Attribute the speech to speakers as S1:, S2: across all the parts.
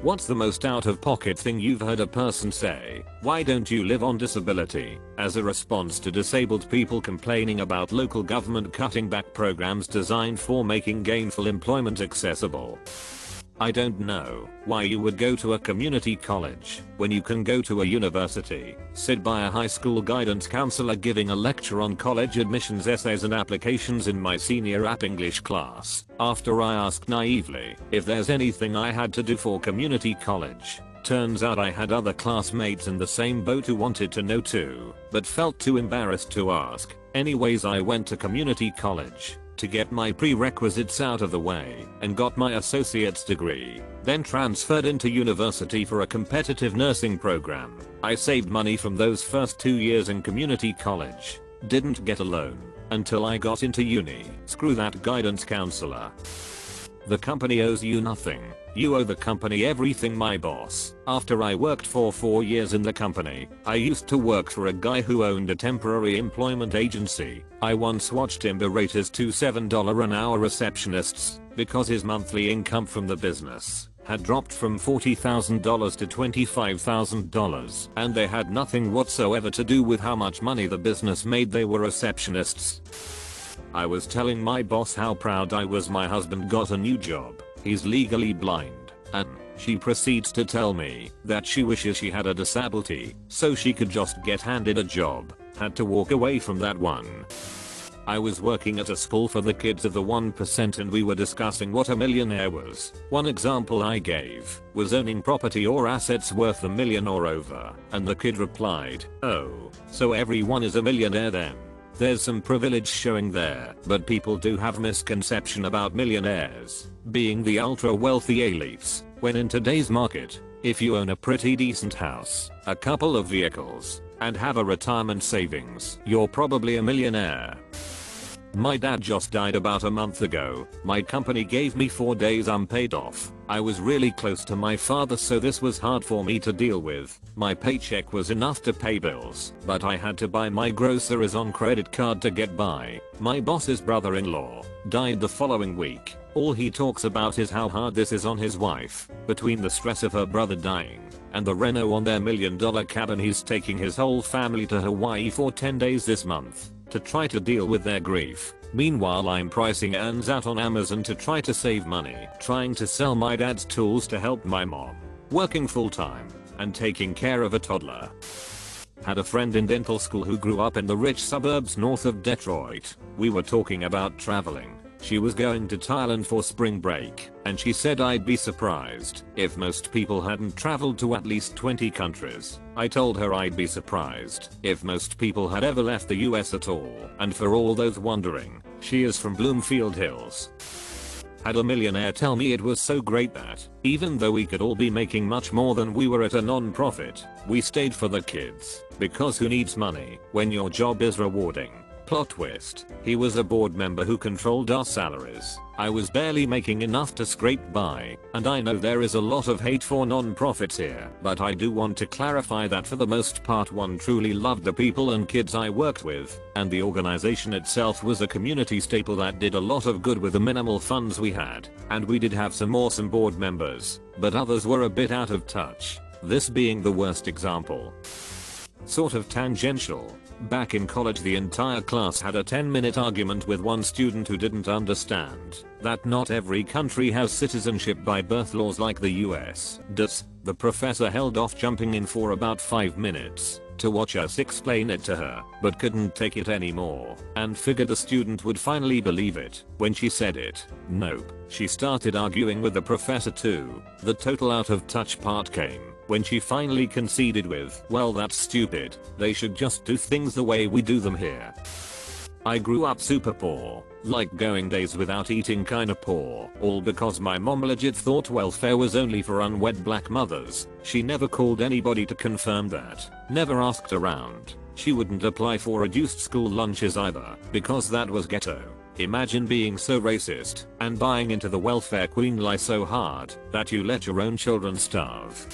S1: What's the most out-of-pocket thing you've heard a person say? Why don't you live on disability? As a response to disabled people complaining about local government cutting back programs designed for making gainful employment accessible. I don't know why you would go to a community college when you can go to a university, sit by a high school guidance counselor giving a lecture on college admissions essays and applications in my senior app English class, after I asked naively if there's anything I had to do for community college. Turns out I had other classmates in the same boat who wanted to know too, but felt too embarrassed to ask. Anyways, I went to community college to get my prerequisites out of the way and got my associate's degree, then transferred into university for a competitive nursing program. I saved money from those first 2 years in community college. Didn't get a loan until I got into uni. Screw that guidance counselor. The company owes you nothing. You owe the company everything, my boss. After I worked for 4 years in the company, I used to work for a guy who owned a temporary employment agency. I once watched him berate his two $7 an hour receptionists because his monthly income from the business had dropped from $40,000 to $25,000, and they had nothing whatsoever to do with how much money the business made. They were receptionists. I was telling my boss how proud I was my husband got a new job. He's legally blind, and she proceeds to tell me that she wishes she had a disability so she could just get handed a job. Had to walk away from that one. I was working at a school for the kids of the 1% and we were discussing what a millionaire was. One example I gave was owning property or assets worth $1 million or over, and the kid replied, "Oh, so everyone is a millionaire then?" There's some privilege showing there, but people do have misconception about millionaires being the ultra wealthy elites, when in today's market, if you own a pretty decent house, a couple of vehicles, and have a retirement savings, you're probably a millionaire. My dad just died about a month ago. My company gave me 4 days unpaid off. I was really close to my father, so this was hard for me to deal with. My paycheck was enough to pay bills, but I had to buy my groceries on credit card to get by. My boss's brother-in-law died the following week. All he talks about is how hard this is on his wife. Between the stress of her brother dying and the reno on their $1 million cabin, he's taking his whole family to Hawaii for 10 days this month to try to deal with their grief. Meanwhile, I'm pricing urns out on Amazon to try to save money, trying to sell my dad's tools to help my mom, working full time, and taking care of a toddler. Had a friend in dental school who grew up in the rich suburbs north of Detroit. We were talking about traveling. She was going to Thailand for spring break, and she said I'd be surprised if most people hadn't traveled to at least 20 countries. I told her I'd be surprised if most people had ever left the US at all, and for all those wondering, she is from Bloomfield Hills. Had a millionaire tell me it was so great that, even though we could all be making much more than we were at a non-profit, we stayed for the kids, because who needs money when your job is rewarding? Plot twist, he was a board member who controlled our salaries. I was barely making enough to scrape by, and I know there is a lot of hate for non-profits here, but I do want to clarify that for the most part one truly loved the people and kids I worked with, and the organization itself was a community staple that did a lot of good with the minimal funds we had, and we did have some awesome board members, but others were a bit out of touch, this being the worst example. Sort of tangential. Back in college, the entire class had a 10-minute argument with one student who didn't understand that not every country has citizenship by birth laws like the US does. The professor held off jumping in for about 5 minutes to watch us explain it to her, but couldn't take it anymore and figured the student would finally believe it when she said it. Nope. She started arguing with the professor too. The total out of touch part came when she finally conceded with, "Well, that's stupid. They should just do things the way we do them here." I grew up super poor, like going days without eating kinda poor, all because my mom legit thought welfare was only for unwed black mothers. She never called anybody to confirm that, never asked around. She wouldn't apply for reduced school lunches either, because that was ghetto. Imagine being so racist and buying into the welfare queen lie so hard that you let your own children starve.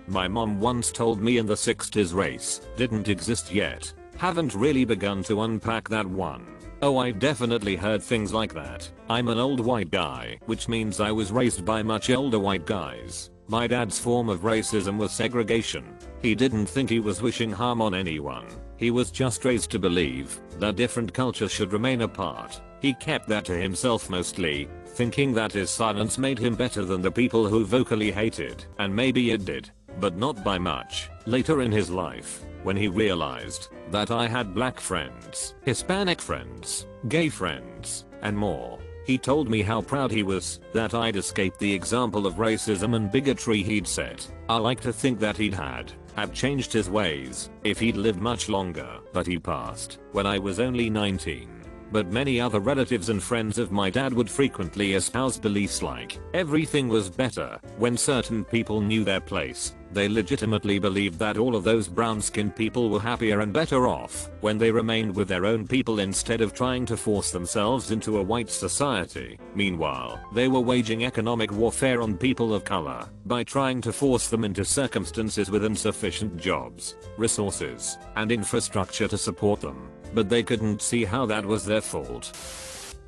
S1: My mom once told me in the 60s race didn't exist yet. Haven't really begun to unpack that one. Oh, I've definitely heard things like that. I'm an old white guy, which means I was raised by much older white guys. My dad's form of racism was segregation. He didn't think he was wishing harm on anyone. He was just raised to believe that different cultures should remain apart. He kept that to himself mostly, thinking that his silence made him better than the people who vocally hated. And maybe it did, but not by much. Later in his life, when he realized that I had black friends, Hispanic friends, gay friends, and more, he told me how proud he was that I'd escaped the example of racism and bigotry he'd set. I like to think that he'd have changed his ways if he'd lived much longer, but he passed when I was only 19. But many other relatives and friends of my dad would frequently espouse beliefs like everything was better when certain people knew their place. They legitimately believed that all of those brown-skinned people were happier and better off when they remained with their own people instead of trying to force themselves into a white society. Meanwhile, they were waging economic warfare on people of color by trying to force them into circumstances with insufficient jobs, resources, and infrastructure to support them. But they couldn't see how that was their fault.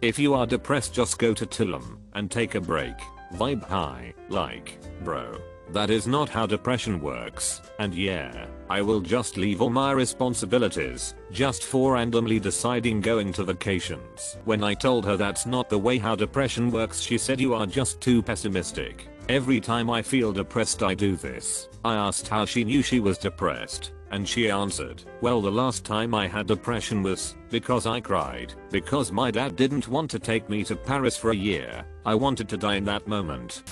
S1: If you are depressed, just go to Tulum and take a break. Vibe high, like, bro. That is not how depression works, and yeah, I will just leave all my responsibilities just for randomly deciding going to vacations. When I told her that's not the way how depression works, she said you are just too pessimistic. Every time I feel depressed I do this. I asked how she knew she was depressed, and she answered, well, the last time I had depression was because I cried because my dad didn't want to take me to Paris for a year. I wanted to die in that moment.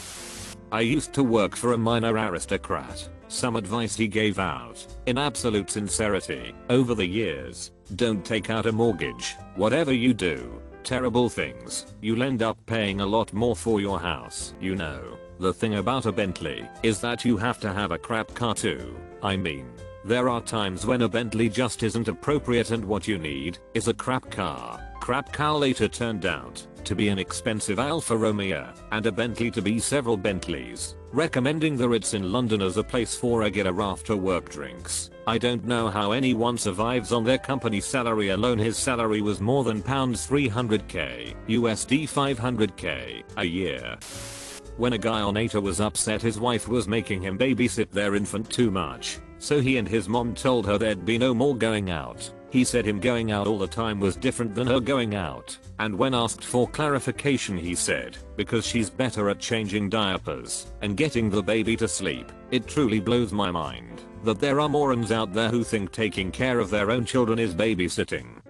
S1: I used to work for a minor aristocrat. Some advice he gave out, in absolute sincerity, over the years: don't take out a mortgage. Whatever you do, terrible things, you'll end up paying a lot more for your house. You know, the thing about a Bentley is that you have to have a crap car too. I mean, there are times when a Bentley just isn't appropriate and what you need is a crap car. Crap car later turned out to be an expensive Alfa Romeo and a Bentley to be several Bentleys, recommending the Ritz in London as a place for regular after work drinks. I don't know how anyone survives on their company salary alone. His salary was more than £300k, USD 500k a year. When a guy on 8 was upset his wife was making him babysit their infant too much, so he and his mom told her there'd be no more going out. He said him going out all the time was different than her going out, and when asked for clarification he said, because she's better at changing diapers and getting the baby to sleep. It truly blows my mind that there are morons out there who think taking care of their own children is babysitting.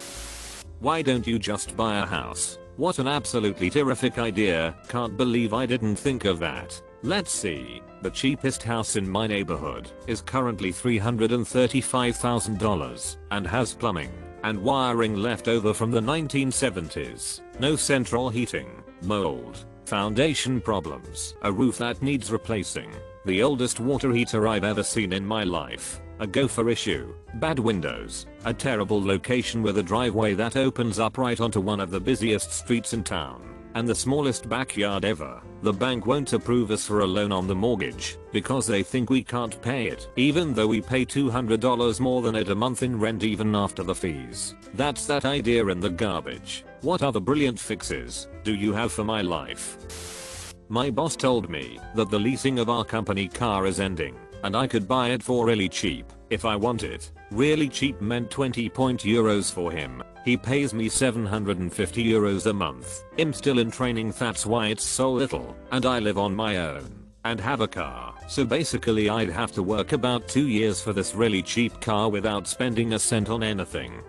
S1: Why don't you just buy a house? What an absolutely terrific idea. Can't believe I didn't think of that. Let's see. The cheapest house in my neighborhood is currently $335,000 and has plumbing and wiring left over from the 1970s. No central heating, mold, foundation problems, a roof that needs replacing, the oldest water heater I've ever seen in my life, a gopher issue, bad windows, a terrible location with a driveway that opens up right onto one of the busiest streets in town, and the smallest backyard ever. The bank won't approve us for a loan on the mortgage because they think we can't pay it, even though we pay $200 more than it a month in rent even after the fees. That's that idea in the garbage. What other brilliant fixes do you have for my life? My boss told me that the leasing of our company car is ending and I could buy it for really cheap if I want it. Really cheap meant 20 euros for him. He pays me 750 euros a month. I'm still in training, that's why it's so little, and I live on my own and have a car. So basically I'd have to work about 2 years for this really cheap car without spending a cent on anything.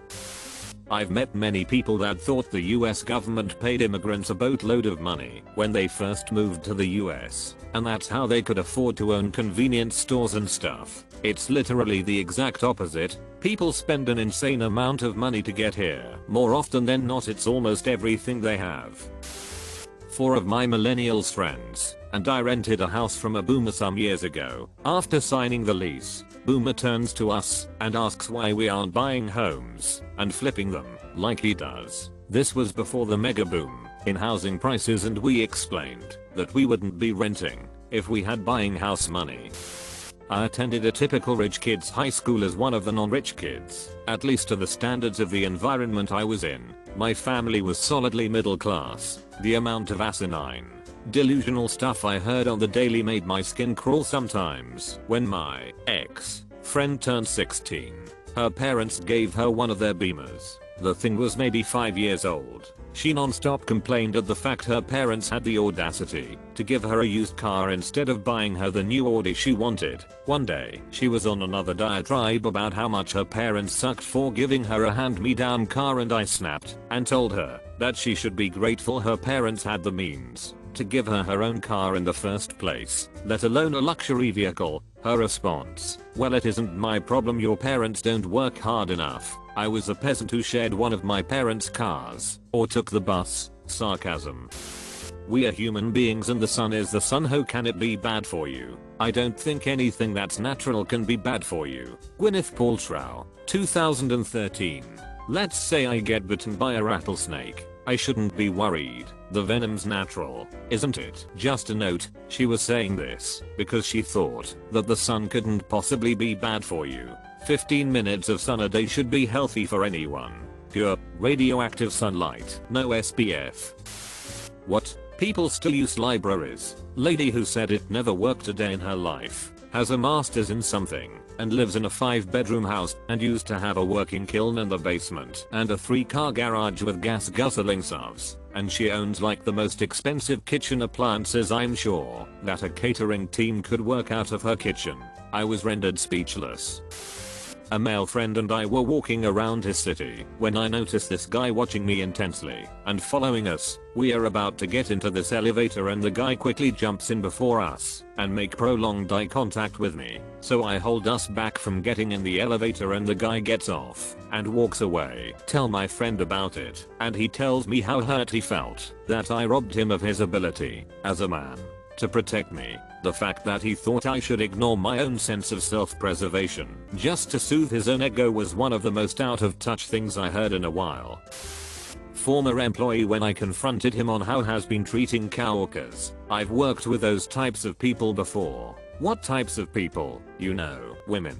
S1: I've met many people that thought the US government paid immigrants a boatload of money when they first moved to the US, and that's how they could afford to own convenience stores and stuff. It's literally the exact opposite. People spend an insane amount of money to get here. More often than not it's almost everything they have. 4 of my millennials friends and I rented a house from a boomer some years ago. After signing the lease, boomer turns to us and asks why we aren't buying homes and flipping them like he does. This was before the mega boom in housing prices, and we explained that we wouldn't be renting if we had buying house money. I attended a typical rich kid's high school as one of the non-rich kids, at least to the standards of the environment I was in. My family was solidly middle class. The amount of asinine Delusional stuff I heard on the daily made my skin crawl sometimes. When my ex-friend turned 16, her parents gave her one of their Beamers. The thing was maybe 5 years old. She non-stop complained at the fact her parents had the audacity to give her a used car instead of buying her the new Audi she wanted. One day, she was on another diatribe about how much her parents sucked for giving her a hand-me-down car, and I snapped and told her that she should be grateful her parents had the means to give her her own car in the first place, let alone a luxury vehicle. Her response: "Well, it isn't my problem your parents don't work hard enough. I was a peasant who shared one of my parents' cars or took the bus." Sarcasm. We are human beings and the sun is the sun. How can it be bad for you? I don't think anything that's natural can be bad for you. Gwyneth Paltrow, 2013. Let's say I get bitten by a rattlesnake. I shouldn't be worried. The venom's natural, isn't it? Just a note, she was saying this because she thought that the sun couldn't possibly be bad for you. 15 minutes of sun a day should be healthy for anyone. Pure, radioactive sunlight. No SPF. What? People still use libraries. Lady who said it never worked a day in her life has a master's in something and lives in a 5-bedroom house and used to have a working kiln in the basement and a 3-car garage with gas guzzling ovens, and she owns like the most expensive kitchen appliances. I'm sure that a catering team could work out of her kitchen. I was rendered speechless. A male friend and I were walking around his city when I noticed this guy watching me intensely and following us. We are about to get into this elevator and the guy quickly jumps in before us and make prolonged eye contact with me. So I hold us back from getting in the elevator and the guy gets off and walks away. Tell my friend about it and he tells me how hurt he felt that I robbed him of his ability as a man to protect me. The fact that he thought I should ignore my own sense of self-preservation just to soothe his own ego was one of the most out of touch things I heard in a while. Former employee when I confronted him on how has been treating coworkers. I've worked with those types of people before. What types of people? You know, women.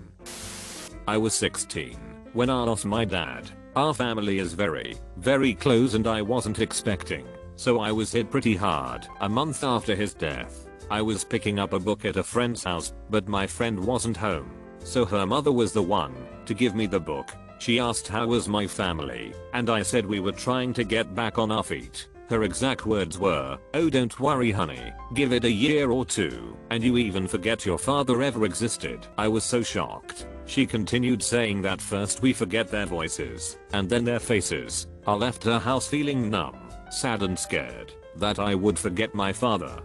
S1: I was 16 when I lost my dad. Our family is very, very close and I wasn't expecting. So I was hit pretty hard. A month after his death, I was picking up a book at a friend's house, but my friend wasn't home. So her mother was the one to give me the book. She asked how was my family, and I said we were trying to get back on our feet. Her exact words were, "Oh, don't worry honey, give it a year or two, and you even forget your father ever existed." I was so shocked. She continued saying that first we forget their voices, and then their faces. I left her house feeling numb, sad and scared that I would forget my father.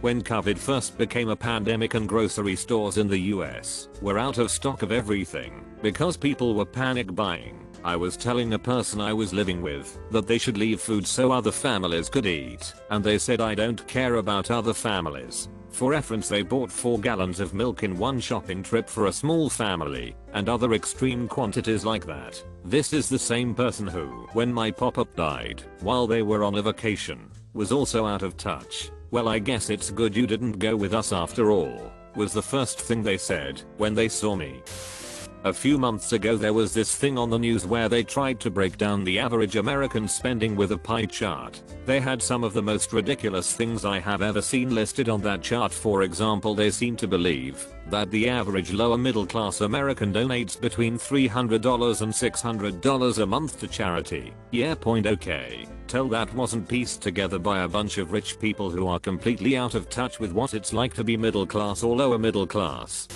S1: When COVID first became a pandemic and grocery stores in the US were out of stock of everything because people were panic buying, I was telling a person I was living with that they should leave food so other families could eat, and they said I don't care about other families. For reference, they bought 4 gallons of milk in one shopping trip for a small family, and other extreme quantities like that. This is the same person who, when my pop-up died while they were on a vacation, was also out of touch. "Well, I guess it's good you didn't go with us after all," was the first thing they said when they saw me. A few months ago there was this thing on the news where they tried to break down the average American spending with a pie chart. They had some of the most ridiculous things I have ever seen listed on that chart. For example, they seem to believe that the average lower middle class American donates between $300 and $600 a month to charity. Yeah, point okay. Tell that wasn't pieced together by a bunch of rich people who are completely out of touch with what it's like to be middle class or lower middle class.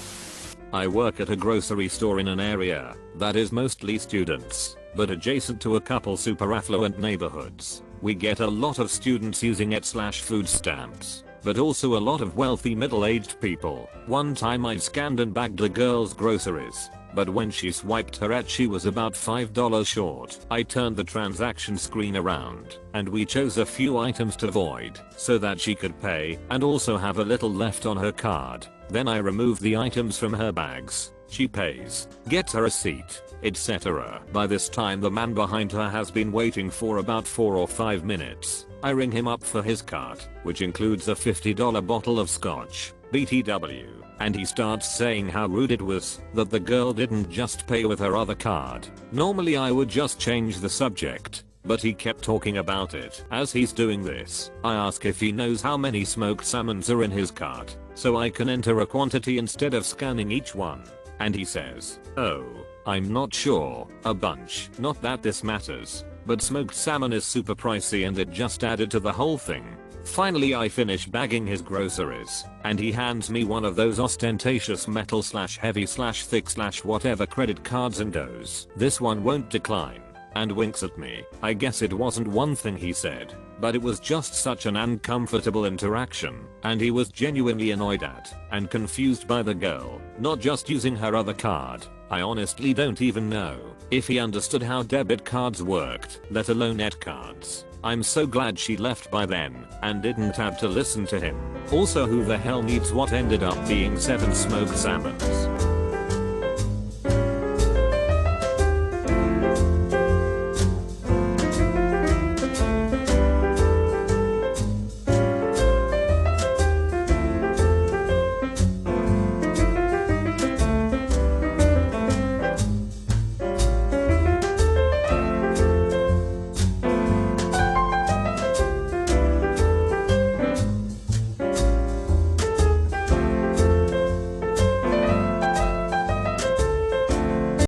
S1: I work at a grocery store in an area that is mostly students, but adjacent to a couple super affluent neighborhoods. We get a lot of students using it/food stamps, but also a lot of wealthy middle-aged people. One time I scanned and bagged a girl's groceries, but when she swiped her ad she was about $5 short. I turned the transaction screen around, and we chose a few items to void so that she could pay and also have a little left on her card. Then I remove the items from her bags. She pays, gets her receipt, etc. By this time the man behind her has been waiting for about 4 or 5 minutes. I ring him up for his cart, which includes a $50 bottle of scotch, BTW, and he starts saying how rude it was that the girl didn't just pay with her other card. Normally I would just change the subject, but he kept talking about it. As he's doing this, I ask if he knows how many smoked salmons are in his cart, so I can enter a quantity instead of scanning each one. And he says, "Oh, I'm not sure, a bunch. Not that this matters, but smoked salmon is super pricey and it just added to the whole thing." Finally I finish bagging his groceries, and he hands me one of those ostentatious metal / heavy / thick / whatever credit cards and goes, "This one won't decline," and winks at me. I guess it wasn't one thing he said, but it was just such an uncomfortable interaction, and he was genuinely annoyed at and confused by the girl not just using her other card. I honestly don't even know if he understood how debit cards worked, let alone net cards. I'm so glad she left by then and didn't have to listen to him. Also, who the hell needs what ended up being 7 smoked salmons?